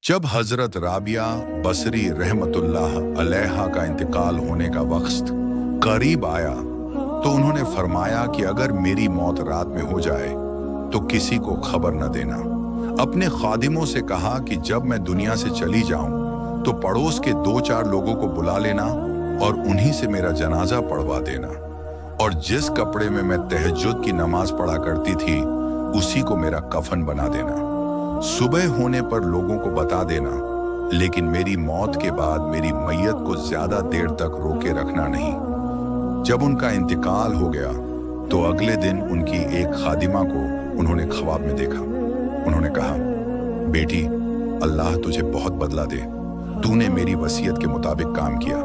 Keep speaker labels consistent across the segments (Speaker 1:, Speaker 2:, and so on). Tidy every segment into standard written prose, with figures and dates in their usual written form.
Speaker 1: जब हजरत राबिया बसरी रहमतुल्लाह अलैहा का इंतकाल होने का वक्त करीब आया तो उन्होंने फरमाया कि अगर मेरी मौत रात में हो जाए तो किसी को खबर न देना। अपने खादिमों से कहा कि जब मैं दुनिया से चली जाऊं तो पड़ोस के 2-4 लोगों को बुला लेना और उन्हीं से मेरा जनाजा पढ़वा देना, और जिस कपड़े में मैं तहज्जुद की नमाज पढ़ा करती थी उसी को मेरा कफन बना देना। सुबह होने पर लोगों को बता देना, लेकिन मेरी मौत के बाद मेरी मैयत को ज्यादा देर तक रोके रखना नहीं। जब उनका इंतकाल हो गया तो अगले दिन उनकी एक खादिमा को उन्होंने ख्वाब में देखा। उन्होंने कहा, बेटी, अल्लाह तुझे बहुत बदला दे, तूने मेरी वसीयत के मुताबिक काम किया।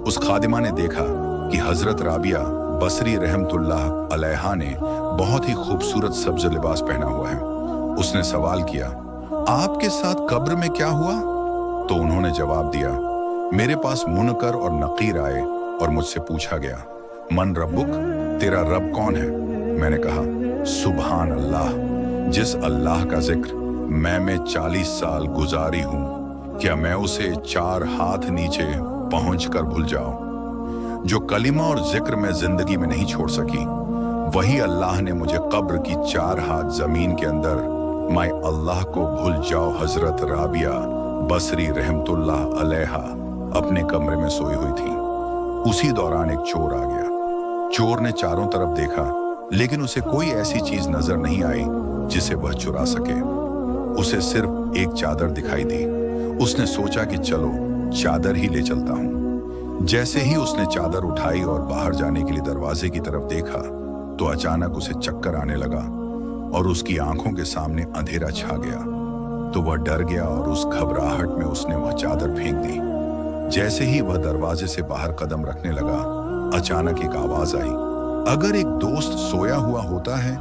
Speaker 1: उस खादिमा ने देखा कि हजरत राबिया बसरी रहमतुल्लाह अलैहा ने बहुत ही खूबसूरत सब्ज लिबास पहना हुआ है। उसने सवाल किया, आपके साथ कब्र में क्या हुआ? तो उन्होंने जवाब दिया, मेरे पास मुनकर और नकीर आए और मुझसे पूछा गया, मन रब्बुक, तेरा रब कौन है? मैंने कहा, सुभान अल्लाह, जिस अल्लाह का जिक्र मैं 40 साल गुजारी हूं, क्या मैं उसे 4 हाथ नीचे पहुंचकर भूल जाऊं? जो कलिमा और जिक्र मैं जिंदगी में नहीं छोड़ सकी, वही अल्लाह ने मुझे कब्र की 4 हाथ जमीन के अंदर मैं अल्लाह को भूल जाओ। हजरत राबिया बसरी रहमतुल्लाह अलैहा अपने कमरे में सोई हुई थी। उसी दौरान एक चोर आ गया। चोर ने चारों तरफ देखा, लेकिन उसे कोई ऐसी चीज नजर नहीं आई जिसे वह चुरा सके। उसे सिर्फ एक चादर दिखाई दी। उसने सोचा कि चलो चादर ही ले चलता हूं। जैसे ही उसने चादर उठाई और बाहर जाने के लिए दरवाजे की तरफ देखा तो अचानक उसे चक्कर आने लगा और उसकी आंखों के सामने अंधेरा छा गया। तो वह डर गया और उस घबराहट में उसने वह चादर फेंक दी। जैसे ही वह दरवाजे से बाहर कदम रखने लगा, अचानक एक आवाज आई, अगर एक दोस्त सोया हुआ होता है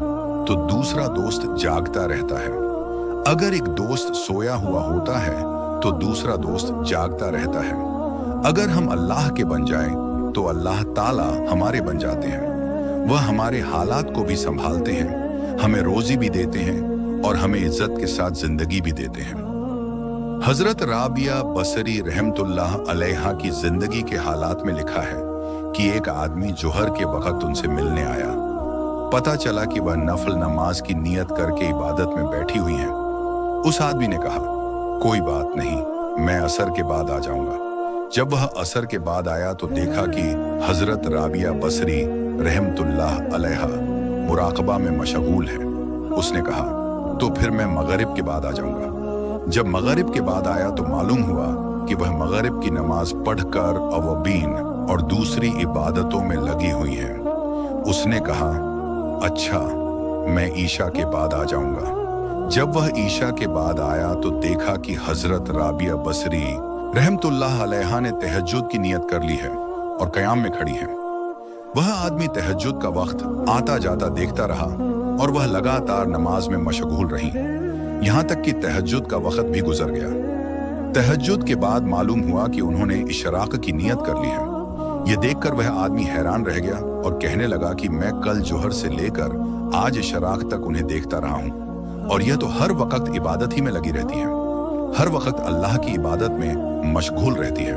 Speaker 1: तो दूसरा दोस्त जागता रहता है। अगर एक दोस्त सोया हुआ होता है तो दूसरा दोस्त जागता रहता है। अगर हम अल्लाह के बन जाएं तो अल्लाह ताला हमारे बन जाते हैं। वह हमारे हालात को भी संभालते हैं, हमें रोजी भी देते हैं और हमें इज्जत के साथ जिंदगी भी देते हैं। हजरत राबिया बसरी रहमतुल्लाह अलैहा की जिंदगी के हालात में लिखा है कि एक आदमी जोहर के वक्त उनसे मिलने आया। पता चला कि वह नफल नमाज की नियत करके इबादत में बैठी हुई हैं। उस आदमी ने कहा, कोई बात नहीं, मैं असर के बाद आ जाऊंगा। जब वह असर के बाद आया तो देखा कि हजरत राबिया बसरी रहमतुल्लाह अलैहा मुराकबा में मशगूल है। उसने कहा, तो फिर मैं मगरिब के बाद आ जाऊंगा। जब मगरिब के बाद आया तो मालूम हुआ कि वह मगरिब की नमाज पढ़कर अवबीन और दूसरी इबादतों में लगी हुई है। उसने कहा, अच्छा, मैं ईशा के बाद आ जाऊंगा। जब वह ईशा के बाद आया तो देखा कि हजरत राबिया बसरी रहमतुल्लाह अलैहा ने तहज्जुद की नियत कर ली है और कयाम में खड़ी है। वह आदमी तहज्जुद का वक्त आता जाता देखता रहा और वह लगातार नमाज में मशगूल रही, यहां तक कि तहज्जुद का वक्त भी गुजर गया। तहज्जुद के बाद मालूम हुआ कि उन्होंने इशराक की नियत कर ली है। यह देखकर वह आदमी हैरान रह गया और कहने लगा कि मैं कल जोहर से लेकर आज इशराक तक उन्हें देखता रहा हूं और यह तो हर वक्त इबादत ही में लगी रहती है, हर वक्त अल्लाह की इबादत में मशगूल रहती है।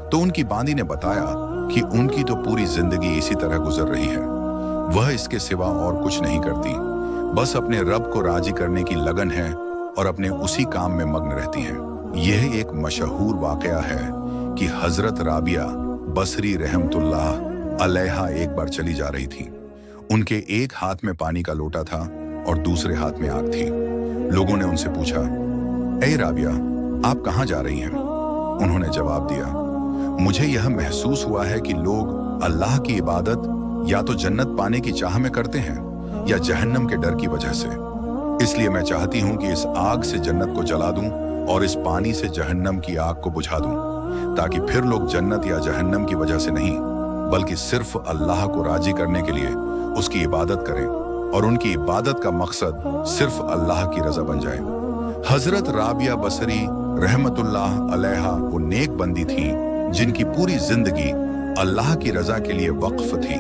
Speaker 1: तो उनकी बांदी ने बताया कि उनकी तो पूरी जिंदगी इसी तरह गुजर रही है। वह इसके सिवा और कुछ नहीं करती, बस अपने रब को राजी करने की लगन है और अपने उसी काम में मग्न रहती हैं। यह एक मशहूर वाकया है कि हजरत राबिया बसरी रहमतुल्लाह अलैहा एक बार चली जा रही थी। उनके एक हाथ में पानी का लोटा था और दूसरे हाथ में आग थी। लोगों ने उनसे पूछा, ए राबिया, आप कहाँ जा रही हैं? उन्होंने जवाब दिया, मुझे यह महसूस हुआ है कि लोग अल्लाह की इबादत या तो जन्नत पाने की चाह में करते हैं या जहन्नम के डर की वजह से। इसलिए मैं चाहती हूं कि इस आग से जन्नत को जला दूं और इस पानी से जहन्नम की आग को बुझा दूं, ताकि फिर लोग जन्नत या जहन्नम की वजह से नहीं बल्कि सिर्फ अल्लाह को राजी करने के लिए उसकी इबादत करें और उनकी इबादत का मकसद सिर्फ अल्लाह की रजा बन जाए। हजरत राबिया बसरी रहमतुल्लाह अलैहा वो नेक बंदी थी जिनकी पूरी जिंदगी अल्लाह की रजा के लिए वक्फ थी।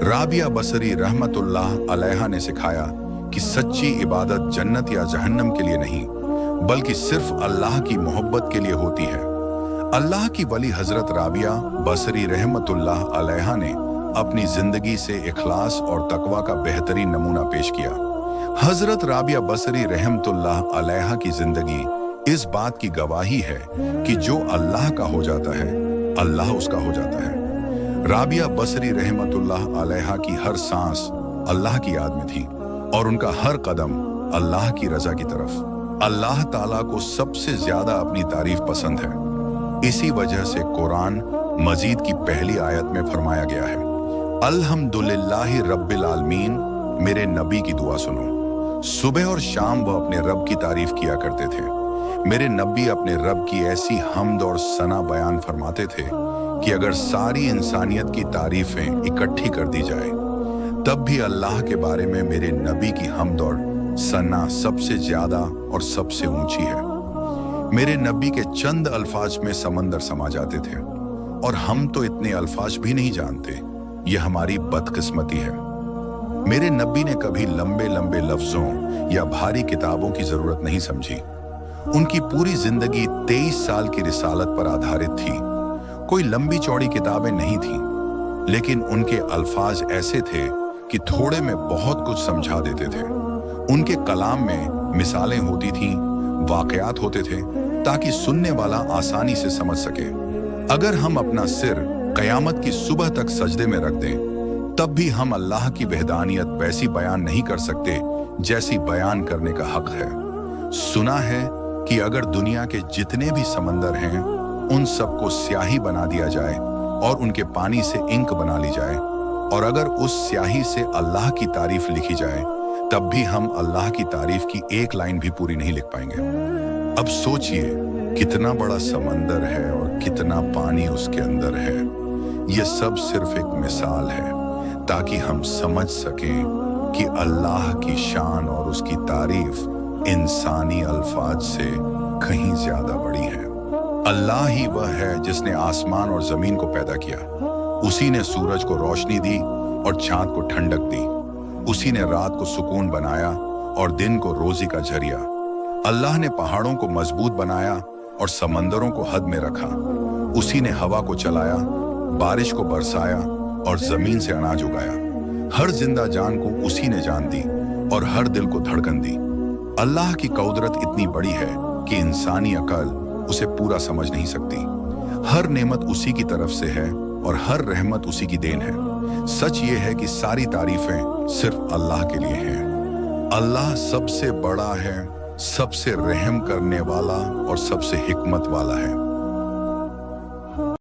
Speaker 1: राबिया बसरी रहमतुल्लाह अलैहा ने सिखाया कि सच्ची इबादत जन्नत या जहन्नम के लिए नहीं बल्कि सिर्फ अल्लाह की मोहब्बत के लिए होती है। अल्लाह की वली हजरत राबिया बसरी रहमतुल्लाह अलैहा ने अपनी जिंदगी से इखलास और तकवा का बेहतरीन नमूना पेश किया। हजरत राबिया बसरी रहमतुल्लाह अलैहा की जिंदगी इस बात की गवाही है कि जो अल्लाह का हो जाता है, अल्लाह उसका हो जाता है। राबिया बसरी रहमतुल्लाह अलैहा की हर सांस अल्लाह की याद में थी और उनका हर कदम अल्लाह की रजा की तरफ। अल्लाह ताला को सबसे ज्यादा अपनी तारीफ पसंद है। इसी वजह से कुरान मजीद की पहली आयत में फरमाया गया है, अल्हम्दुलिल्लाहि रब्बिल आलमीन। मेरे नबी की दुआ सुनो। सुबह और शाम वह अपने रब की तारीफ किया करते थे। मेरे नबी अपने रब की ऐसी हम्द और सना बयान फरमाते थे कि अगर सारी इंसानियत की तारीफें इकट्ठी कर दी जाए तब भी अल्लाह के बारे में मेरे नबी की हम्द और सना सबसे ज्यादा और सबसे ऊंची है। मेरे नबी के चंद अल्फाज में समंदर समा जाते थे और हम तो इतने अल्फाज भी नहीं जानते। यह हमारी बदकिस्मती है। मेरे नबी ने कभी लंबे लंबे लफ्जों या भारी किताबों की जरूरत नहीं समझी। उनकी पूरी जिंदगी 23 साल की रिसालत पर आधारित थी। कोई लंबी चौड़ी किताबें नहीं थीं, लेकिन उनके अल्फाज ऐसे थे कि थोड़े में बहुत कुछ समझा देते थे। उनके कलाम में मिसालें होती थीं, वाकयात होते थे, ताकि सुनने वाला आसानी से समझ सके। अगर हम अपना सिर कयामत की सुबह तक सजदे में रख दें तब भी हम अल्लाह की वहदानियत वैसी बयान नहीं कर सकते जैसी बयान करने का हक है। सुना है कि अगर दुनिया के जितने भी समंदर हैं उन सबको स्याही बना दिया जाए और उनके पानी से इंक बना ली जाए और अगर उस स्याही से अल्लाह की तारीफ लिखी जाए तब भी हम अल्लाह की तारीफ की एक लाइन भी पूरी नहीं लिख पाएंगे। अब सोचिए कितना बड़ा समंदर है और कितना पानी उसके अंदर है। यह सब सिर्फ एक मिसाल है ताकि हम समझ सकें कि अल्लाह की शान और उसकी तारीफ इंसानी अल्फाज से कहीं ज्यादा बड़ी है। अल्लाह ही वह है जिसने आसमान और जमीन को पैदा किया। उसी ने सूरज को रोशनी दी और चांद को ठंडक दी। उसी ने रात को सुकून बनाया और दिन को रोजी का जरिया। अल्लाह ने पहाड़ों को मजबूत बनाया और समंदरों को हद में रखा। उसी ने हवा को चलाया, बारिश को बरसाया और जमीन से अनाज उगाया। हर जिंदा जान को उसी ने जान दी और हर दिल को धड़कन दी। अल्लाह की कुदरत इतनी बड़ी है कि इंसानी अकल उसे पूरा समझ नहीं सकती। हर नेमत उसी की तरफ से है और हर रहमत उसी की देन है। सच ये है कि सारी तारीफें सिर्फ अल्लाह के लिए हैं। अल्लाह सबसे बड़ा है, सबसे रहम करने वाला और सबसे हिकमत वाला है।